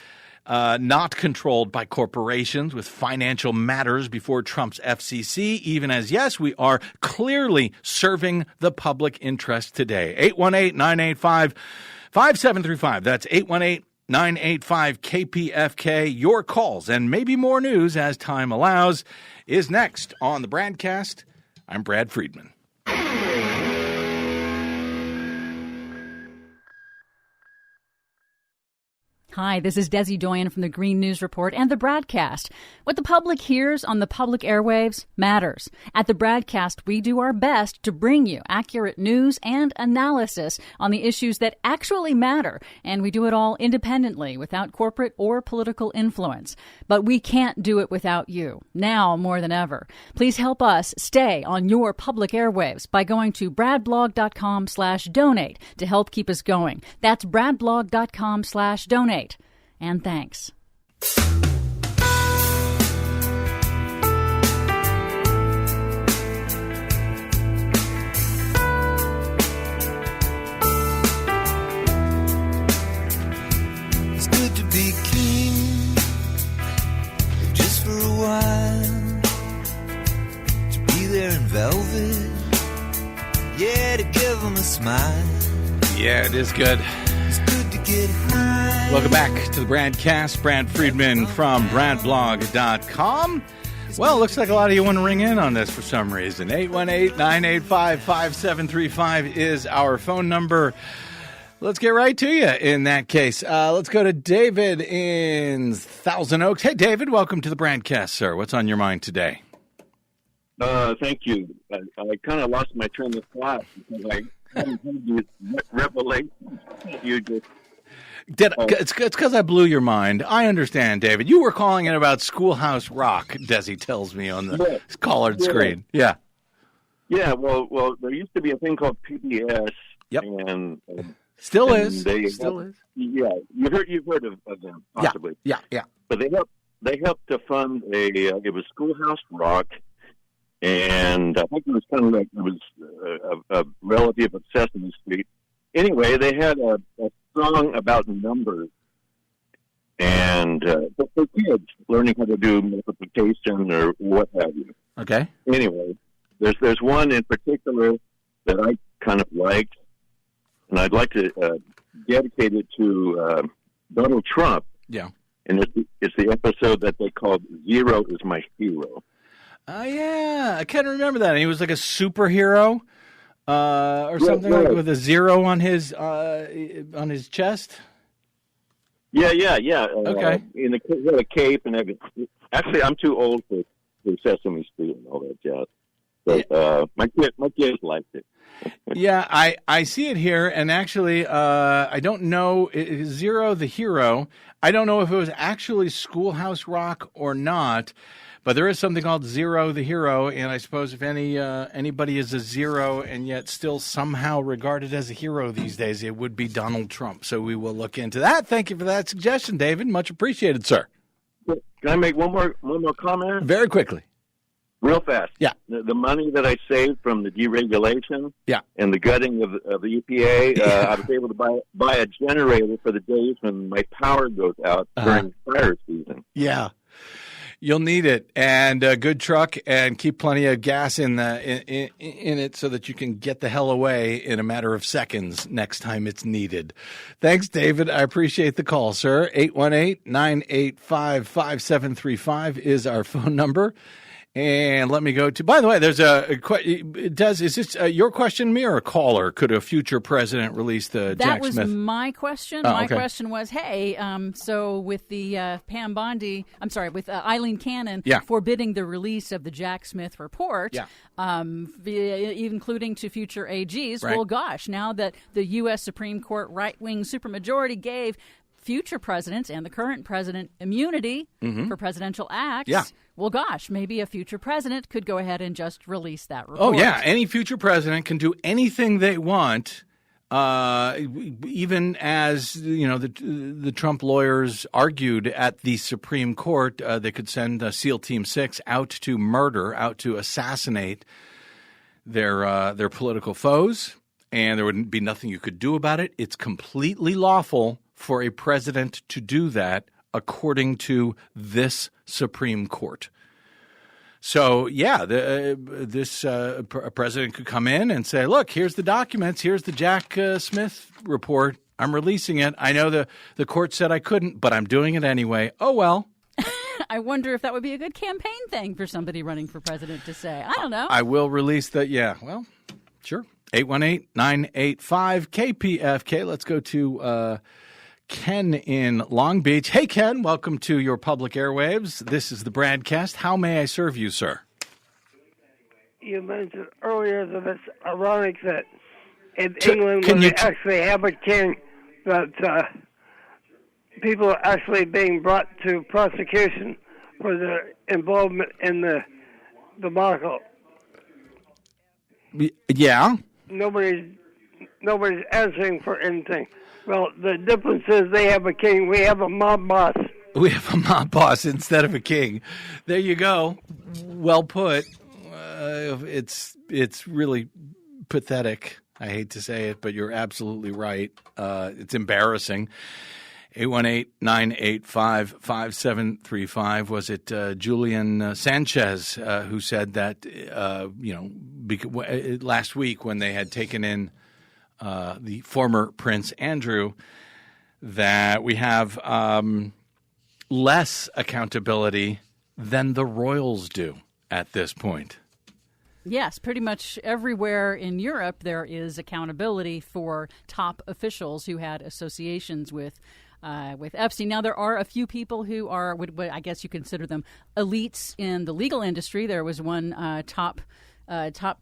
not controlled by corporations with financial matters before Trump's FCC, even as, yes, we are clearly serving the public interest today. 818-985-5735. That's 818-985-KPFK. Your calls and maybe more news as time allows is next on the BradCast. I'm Brad Friedman. Hi, this is Desi Doyen from the Green News Report and the BradCast. What the public hears on the public airwaves matters. At the BradCast, we do our best to bring you accurate news and analysis on the issues that actually matter, and we do it all independently, without corporate or political influence. But we can't do it without you, now more than ever. Please help us stay on your public airwaves by going to bradblog.com/donate to help keep us going. That's bradblog.com/donate. And thanks. It's good to be king, just for a while. To be there in velvet, yeah, to give them a smile. Yeah, it is good. It's good to get high. Welcome back to the BradCast. Brad Friedman from bradblog.com. Well, it looks like a lot of you want to ring in on this for some reason. 818-985-5735 is our phone number. Let's get right to you in that case. Let's go to David in Thousand Oaks. Hey, David, welcome to the BradCast, sir. What's on your mind today? Thank you. I kind of lost my train of thought because I haven't heard these revelations. You just... It's because I blew your mind. I understand, David. You were calling it about Schoolhouse Rock, Desi tells me on the collared screen. Yeah. Yeah, well, there used to be a thing called PBS. Yep. And Still and is. Still is. Yeah, you've heard of them, possibly. Yeah. But they helped to fund it was Schoolhouse Rock, and I think it was kind of like it was a relative of Sesame Street. Anyway, they had a song about numbers, and for kids learning how to do multiplication or what have you. Okay. Anyway, there's one in particular that I kind of liked, and I'd like to dedicate it to Donald Trump. Yeah. And it's the episode that they called "Zero is My Hero." Oh yeah, I can't remember that. And he was like a superhero. Or something like with a zero on his chest. Yeah. Okay. In a cape and everything. Actually, I'm too old for Sesame Street and all that jazz. But my kids liked it. Yeah, I see it here, and actually, I don't know, Zero the Hero, I don't know if it was actually Schoolhouse Rock or not, but there is something called Zero the Hero, and I suppose if anybody is a zero and yet still somehow regarded as a hero these days, it would be Donald Trump. So we will look into that. Thank you for that suggestion, David. Much appreciated, sir. Can I make one more comment? Very quickly. Real fast. Yeah. The money that I saved from the deregulation yeah. and the gutting of the EPA, I was able to buy a generator for the days when my power goes out during fire season. Yeah. You'll need it, and a good truck, and keep plenty of gas in it so that you can get the hell away in a matter of seconds next time it's needed. Thanks, David. I appreciate the call, sir. 818-985-5735 is our phone number. And let me go to, by the way, there's is this your question, me, or a caller? Could a future president release the Jack Smith? That was my question. My question was, hey, so with the Pam Bondi, with Eileen Cannon forbidding the release of the Jack Smith report, including to future AGs, well, gosh, now that the U.S. Supreme Court right-wing supermajority gave future presidents and the current president immunity for presidential acts. Yeah. Well, gosh, maybe a future president could go ahead and just release that report. Oh, yeah. Any future president can do anything they want, even as, the Trump lawyers argued at the Supreme Court. They could send SEAL Team 6 out to assassinate their political foes, and there would be nothing you could do about it. It's completely lawful for a president to do that, according to this Supreme Court. So, this president could come in and say, look, here's the documents. Here's the Jack Smith report. I'm releasing it. I know the court said I couldn't, but I'm doing it anyway. Oh, well. I wonder if that would be a good campaign thing for somebody running for president to say. I don't know. I will release that. Yeah, well, sure. 818-985-KPFK. Let's go to Ken in Long Beach. Hey, Ken, welcome to your public airwaves. This is the BradCast. How may I serve you, sir? You mentioned earlier that it's ironic that in England, when they actually have a king, that people are actually being brought to prosecution for their involvement in the debacle. Yeah. Nobody's answering for anything. Well, the difference is they have a king. We have a mob boss. We have a mob boss instead of a king. There you go. Well put. It's really pathetic. I hate to say it, but you're absolutely right. It's embarrassing. 818-985-5735. Was it Julian Sanchez who said that, last week when they had taken in the former Prince Andrew, that we have less accountability than the royals do at this point. Yes, pretty much everywhere in Europe there is accountability for top officials who had associations with Epstein. Now, there are a few people who are, I guess you consider them elites in the legal industry. There was one top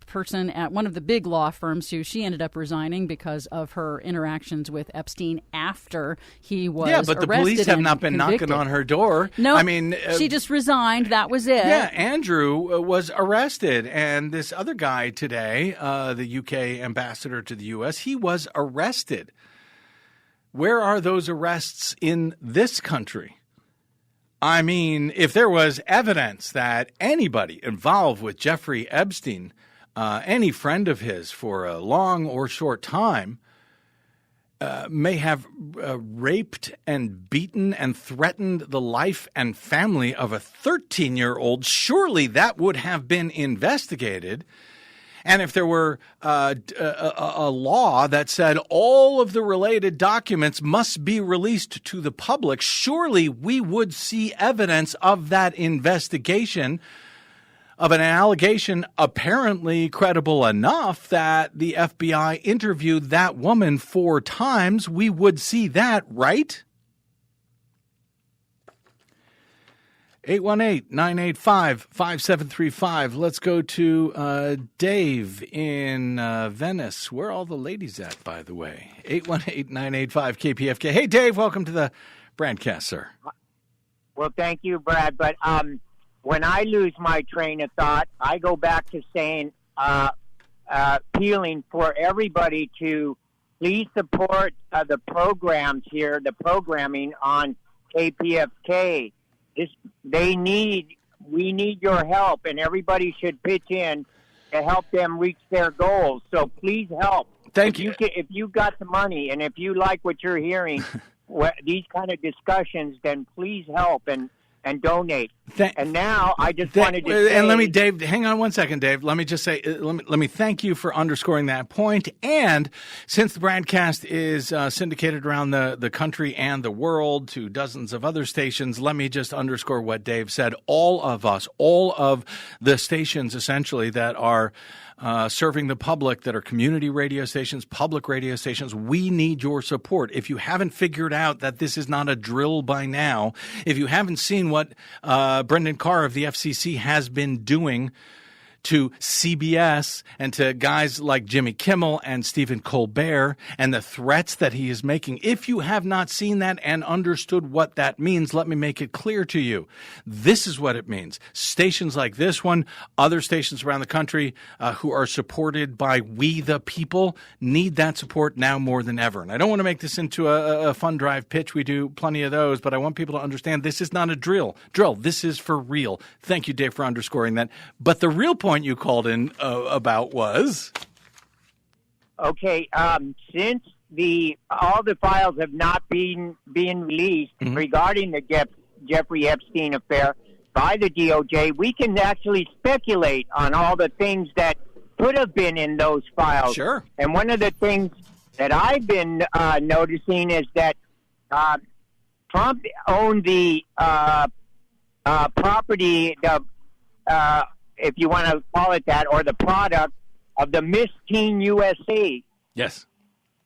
person at one of the big law firms who she ended up resigning because of her interactions with Epstein after he was arrested. Yeah, but the police have not been convicted. knocking on her door. No, I mean, she just resigned. That was it. Yeah, Andrew was arrested, and this other guy today, the UK ambassador to the US, he was arrested. Where are those arrests in this country? I mean, if there was evidence that anybody involved with Jeffrey Epstein, any friend of his for a long or short time, may have raped and beaten and threatened the life and family of a 13-year-old, surely that would have been investigated. And if there were a law that said all of the related documents must be released to the public, surely we would see evidence of that investigation, of an allegation apparently credible enough that the FBI interviewed that woman 4 times. We would see that, right? 818-985-5735. Let's go to Dave in Venice. Where are all the ladies at, by the way? 818-985-KPFK. Hey, Dave, welcome to the BradCast, sir. Well, thank you, Brad. But when I lose my train of thought, I go back to saying, appealing for everybody to please support the programs here, the programming on KPFK. We need your help, and everybody should pitch in to help them reach their goals. So please help. Thank you. If you got the money, and if you like what you're hearing, these kind of discussions, then please help and donate. And now I just wanted to say... And let me, Dave, hang on one second, Dave. Let me just say, let me thank you for underscoring that point. And since the BradCast is syndicated around the country and the world to dozens of other stations, let me just underscore what Dave said. All of us, all of the stations essentially that are serving the public, that are community radio stations, public radio stations, we need your support. If you haven't figured out that this is not a drill by now, if you haven't seen what Brendan Carr of the FCC has been doing to CBS and to guys like Jimmy Kimmel and Stephen Colbert and the threats that he is making. If you have not seen that and understood what that means, let me make it clear to you. This is what it means. Stations like this one, other stations around the country who are supported by we the people need that support now more than ever. And I don't want to make this into a fun drive pitch. We do plenty of those, but I want people to understand this is not a drill. This is for real. Thank you, Dave, for underscoring that. But the real point you called in about was? Okay, since all the files have not been released regarding the Jeffrey Epstein affair by the DOJ, we can actually speculate on all the things that could have been in those files. Sure. And one of the things that I've been noticing is that Trump owned the property, if you want to call it that, or the product of the Miss Teen USA yes,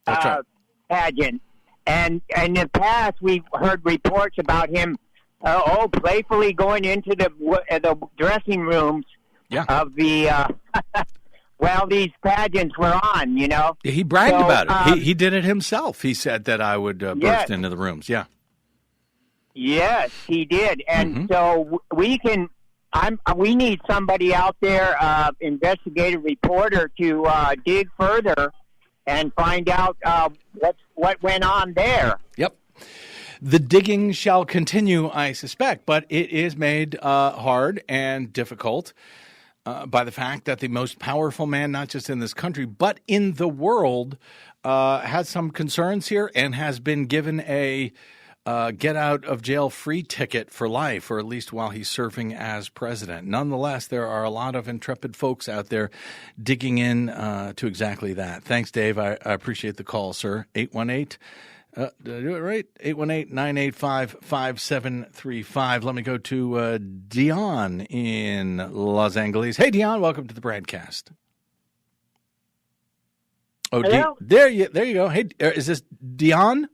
that's right. Pageant. And in the past, we've heard reports about him playfully going into the dressing rooms of the well, these pageants were on, you know. He bragged about it. He did it himself. He said that I would burst into the rooms. Yeah. Yes, he did. And so we can... we need somebody out there, investigative reporter, to dig further and find out what went on there. Yep. The digging shall continue, I suspect, but it is made hard and difficult by the fact that the most powerful man, not just in this country, but in the world, has some concerns here and has been given a get-out-of-jail-free ticket for life, or at least while he's serving as president. Nonetheless, there are a lot of intrepid folks out there digging in to exactly that. Thanks, Dave. I appreciate the call, sir. 818, did I do it right? 818-985-5735. Let me go to Dion in Los Angeles. Hey, Dion, welcome to the BradCast. Oh, there you go. Hey, is this Dion?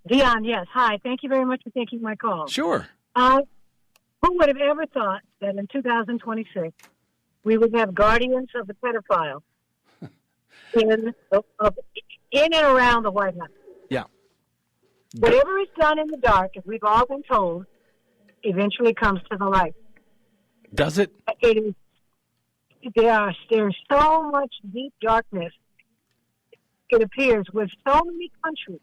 Dion, yes. Hi. Thank you very much for taking my call. Sure. Who would have ever thought that in 2026 we would have guardians of the pedophile in and around the White House? Yeah. Whatever is done in the dark, as we've all been told, eventually comes to the light. Does it? There's so much deep darkness, it appears, with so many countries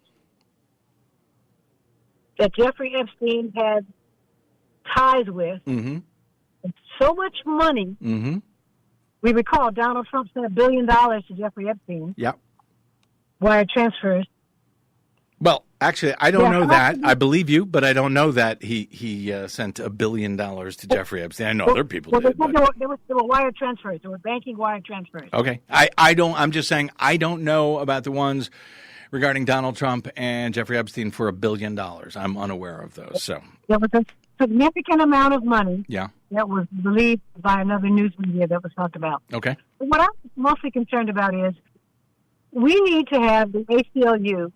that Jeffrey Epstein had ties with, and so much money. We recall Donald Trump sent $1 billion to Jeffrey Epstein. Yep. Wire transfers. Well, actually, I don't know that. I believe you, but I don't know that he sent $1 billion to Jeffrey Epstein. I know other people did. There were wire transfers. There were banking wire transfers. Okay. I'm just saying I don't know about the ones regarding Donald Trump and Jeffrey Epstein for $1 billion. I'm unaware of those. So there was a significant amount of money. Yeah. That was released by another news media that was talked about. Okay. But what I'm mostly concerned about is we need to have the ACLU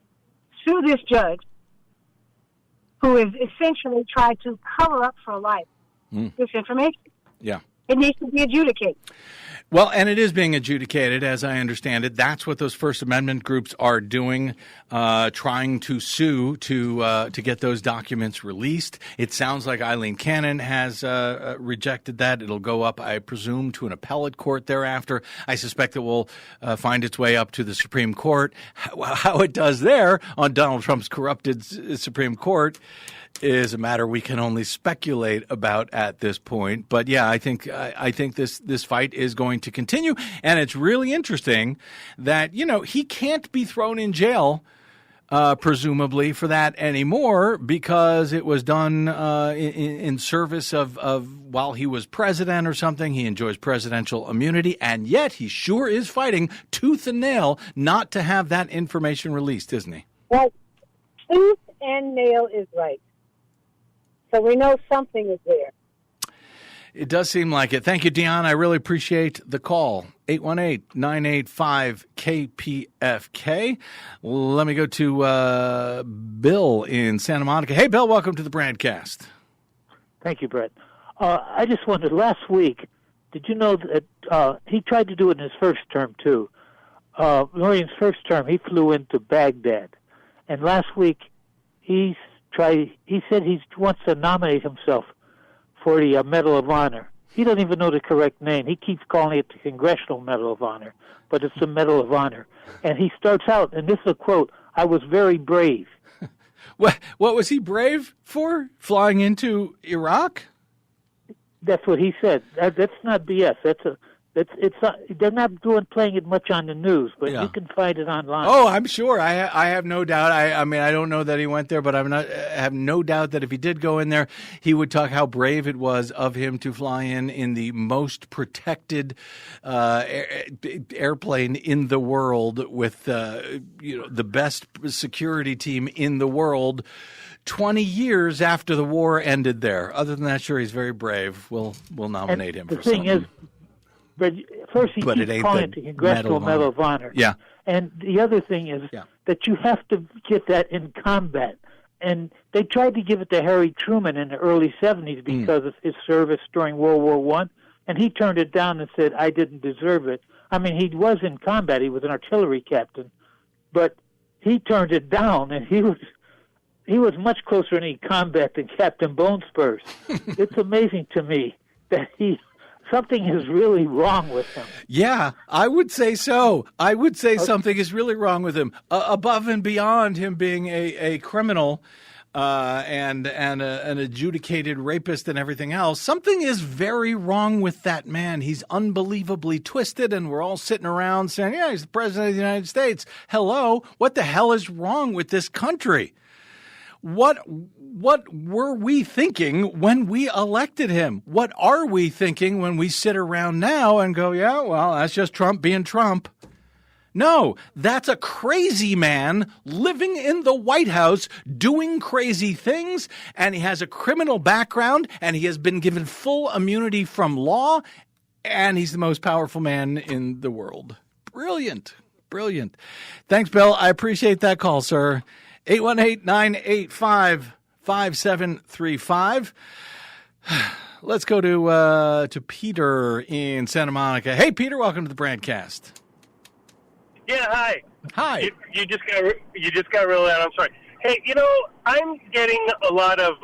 sue this judge who has essentially tried to cover up for life this information. Yeah. It needs to be adjudicated. Well, and it is being adjudicated, as I understand it. That's what those First Amendment groups are doing, trying to sue to get those documents released. It sounds like Eileen Cannon has rejected that. It'll go up, I presume, to an appellate court thereafter. I suspect it will find its way up to the Supreme Court. How it does there on Donald Trump's corrupted Supreme Court is a matter we can only speculate about at this point. But yeah, I think this fight is going to continue, and it's really interesting that he can't be thrown in jail, presumably for that anymore, because it was done in service of while he was president or something. He enjoys presidential immunity, and yet he sure is fighting tooth and nail not to have that information released, isn't he? Well, tooth and nail is right. So we know something is there. It does seem like it. Thank you, Dion. I really appreciate the call. 818-985-KPFK. Let me go to Bill in Santa Monica. Hey, Bill, welcome to the BradCast. Thank you, Brett. I just wondered, last week, did you know that he tried to do it in his first term, too? During his first term, he flew into Baghdad. And last week, he said he wants to nominate himself for the Medal of Honor. He doesn't even know the correct name. He keeps calling it the Congressional Medal of Honor, but it's the Medal of Honor. And he starts out, and this is a quote, "I was very brave." What was he brave for? Flying into Iraq? That's what he said. That's not BS. It's not, they're not playing it much on the news, but you can find it online. Oh, I'm sure. I have no doubt. I mean, I don't know that he went there, but I have no doubt that if he did go in there, he would talk how brave it was of him to fly in the most protected airplane in the world with the best security team in the world. 20 years after the war ended there. Other than that, sure, he's very brave. We'll nominate him for something. The thing is, but first he keeps calling it the Congressional Medal of Honor. Yeah. And the other thing is that you have to get that in combat. And they tried to give it to Harry Truman in the early 70s because of his service during World War I, and he turned it down and said, I didn't deserve it. I mean, he was in combat. He was an artillery captain. But he turned it down, and he was much closer in any combat than Captain Bone Spurs. It's amazing to me that something is really wrong with him. Yeah, I would say so. I would say something is really wrong with him. Above and beyond him being a criminal and an adjudicated rapist and everything else, something is very wrong with that man. He's unbelievably twisted, and we're all sitting around saying, yeah, he's the president of the United States. Hello? What the hell is wrong with this country? What were we thinking when we elected him? What are we thinking when we sit around now and go, yeah, well, that's just Trump being Trump? No, that's a crazy man living in the White House doing crazy things, and he has a criminal background, and he has been given full immunity from law, and he's the most powerful man in the world. Brilliant. Brilliant. Thanks, Bill. I appreciate that call, sir. 818-985-5735. Let's go to Peter in Santa Monica. Hey, Peter, welcome to the BradCast. Yeah, hi. Hi. You just got real loud. I'm sorry. Hey, I'm getting a lot of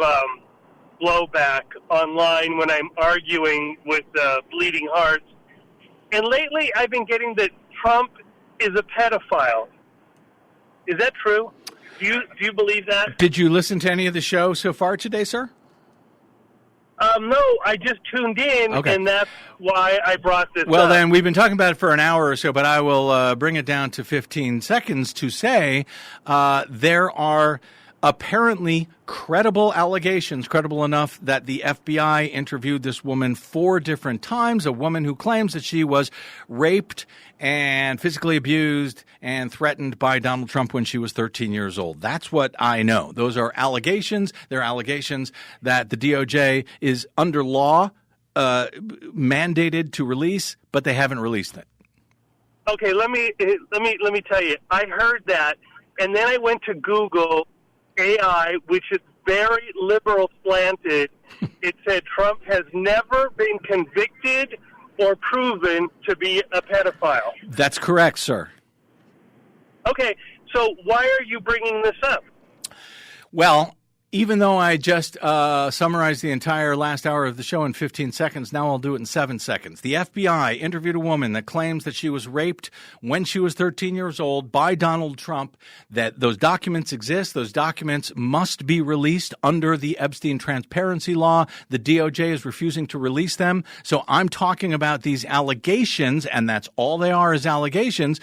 blowback online when I'm arguing with Bleeding Hearts, and lately I've been getting that Trump is a pedophile. Is that true? Do you believe that? Did you listen to any of the show so far today, sir? No, I just tuned in, and that's why I brought this up. Well, then, we've been talking about it for an hour or so, but I will bring it down to 15 seconds to say there are apparently credible allegations, credible enough that the FBI interviewed this woman 4 different times, a woman who claims that she was raped and physically abused and threatened by Donald Trump when she was 13 years old. That's what I know. Those are allegations. They're allegations that the DOJ is under law mandated to release, but they haven't released it. Okay, let me tell you. I heard that, and then I went to Google AI, which is very liberal slanted, it said Trump has never been convicted or proven to be a pedophile. That's correct, sir. Okay, so why are you bringing this up? Well, even though I just summarized the entire last hour of the show in 15 seconds, now I'll do it in 7 seconds. The FBI interviewed a woman that claims that she was raped when she was 13 years old by Donald Trump, that those documents exist. Those documents must be released under the Epstein transparency law. The DOJ is refusing to release them. So I'm talking about these allegations, and that's all they are, is allegations,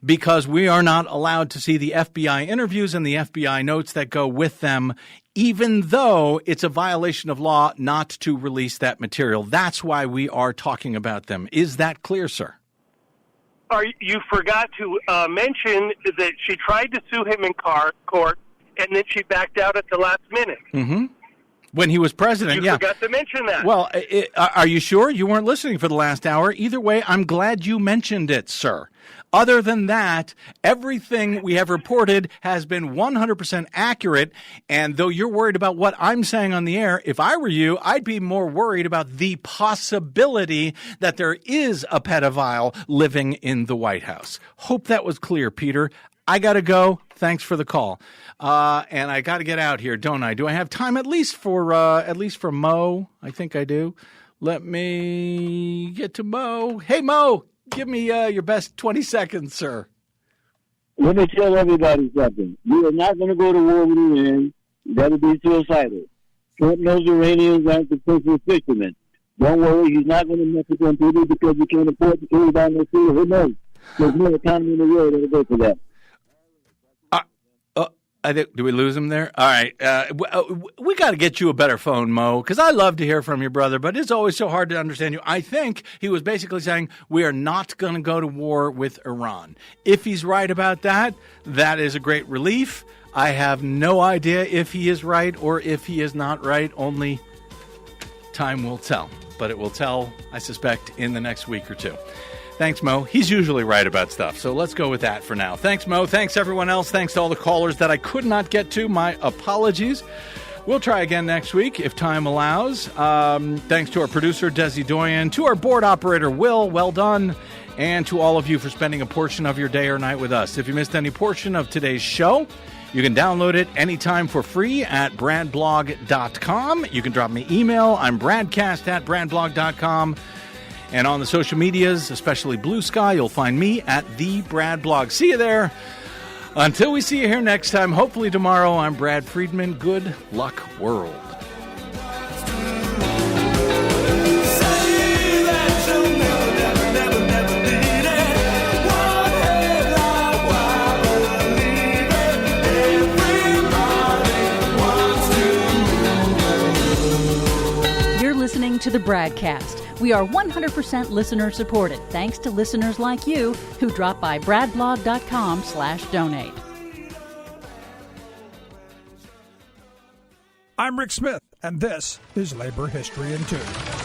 because we are not allowed to see the FBI interviews and the FBI notes that go with them, even though it's a violation of law not to release that material. That's why we are talking about them. Is that clear, sir? You forgot to mention that she tried to sue him in court, and then she backed out at the last minute. Mm-hmm. When he was president, You forgot to mention that. Well, are you sure? You weren't listening for the last hour. Either way, I'm glad you mentioned it, sir. Other than that, everything we have reported has been 100% accurate. And though you're worried about what I'm saying on the air, if I were you, I'd be more worried about the possibility that there is a pedophile living in the White House. Hope that was clear, Peter. I got to go. Thanks for the call. And I got to get out here, don't I? Do I have time at least for Mo? I think I do. Let me get to Mo. Hey, Mo, give me your best 20 seconds, sir. Let me tell everybody something. We are not going to go to war with Iran. That would be suicidal. Trump knows Iranians aren't the principal fishermen. Don't worry, he's not going to mess with them people because he can't afford to carry down their sea. Who knows? There's no economy in the world that'll go for that. Do we lose him there? All right. We got to get you a better phone, Mo, because I love to hear from your brother, but it's always so hard to understand you. I think he was basically saying we are not going to go to war with Iran. If he's right about that, that is a great relief. I have no idea if he is right or if he is not right. Only time will tell. But it will tell, I suspect, in the next week or two. Thanks, Mo. He's usually right about stuff, so let's go with that for now. Thanks, Mo. Thanks, everyone else. Thanks to all the callers that I could not get to. My apologies. We'll try again next week if time allows. Thanks to our producer, Desi Doyen, to our board operator, Will. Well done. And to all of you for spending a portion of your day or night with us. If you missed any portion of today's show, you can download it anytime for free at bradblog.com. You can drop me email. I'm bradcast@bradblog.com. And on the social medias, especially Blue Sky, you'll find me at the Brad Blog. See you there. Until we see you here next time, hopefully tomorrow, I'm Brad Friedman. Good luck, world. You're listening to the BradCast. We are 100% listener supported, thanks to listeners like you who drop by bradblog.com/donate. I'm Rick Smith, and this is Labor History in 2.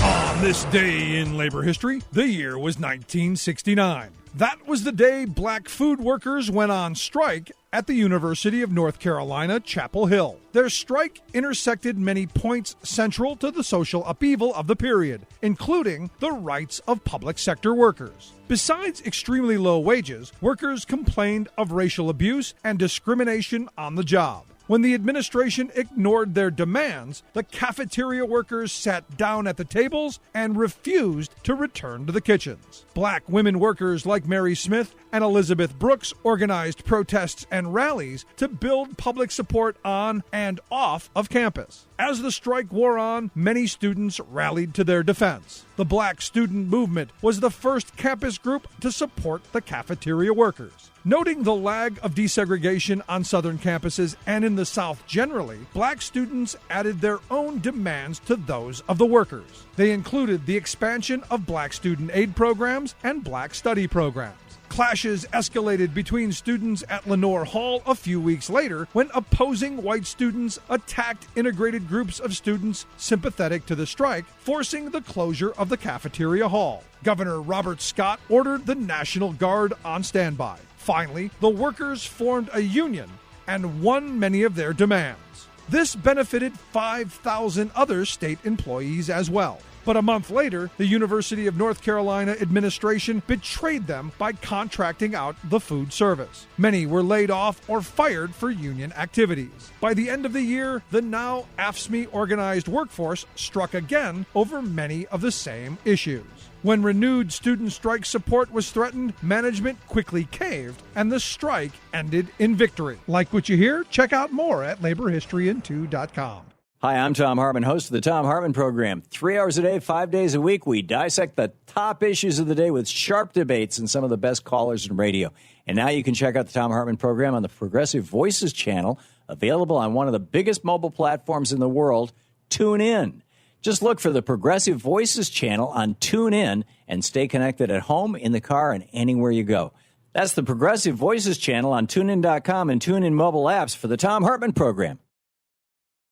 On this day in labor history, the year was 1969. That was the day black food workers went on strike at the University of North Carolina, Chapel Hill. Their strike intersected many points central to the social upheaval of the period, including the rights of public sector workers. Besides extremely low wages, workers complained of racial abuse and discrimination on the job. When the administration ignored their demands, the cafeteria workers sat down at the tables and refused to return to the kitchens. Black women workers like Mary Smith and Elizabeth Brooks organized protests and rallies to build public support on and off of campus. As the strike wore on, many students rallied to their defense. The Black Student Movement was the first campus group to support the cafeteria workers. Noting the lag of desegregation on Southern campuses and in the South generally, black students added their own demands to those of the workers. They included the expansion of black student aid programs and black study programs. Clashes escalated between students at Lenoir Hall a few weeks later when opposing white students attacked integrated groups of students sympathetic to the strike, forcing the closure of the cafeteria hall. Governor Robert Scott ordered the National Guard on standby. Finally, the workers formed a union and won many of their demands. This benefited 5,000 other state employees as well. But a month later, the University of North Carolina administration betrayed them by contracting out the food service. Many were laid off or fired for union activities. By the end of the year, the now AFSCME organized workforce struck again over many of the same issues. When renewed student strike support was threatened, management quickly caved, and the strike ended in victory. Like what you hear? Check out more at laborhistoryin2.com. Hi, I'm Tom Hartman, host of the Tom Hartman Program. 3 hours a day, 5 days a week, we dissect the top issues of the day with sharp debates and some of the best callers in radio. And now you can check out the Tom Hartman Program on the Progressive Voices channel, available on one of the biggest mobile platforms in the world, TuneIn. Just look for the Progressive Voices channel on TuneIn and stay connected at home, in the car, and anywhere you go. That's the Progressive Voices channel on TuneIn.com and TuneIn mobile apps for the Tom Hartman Program.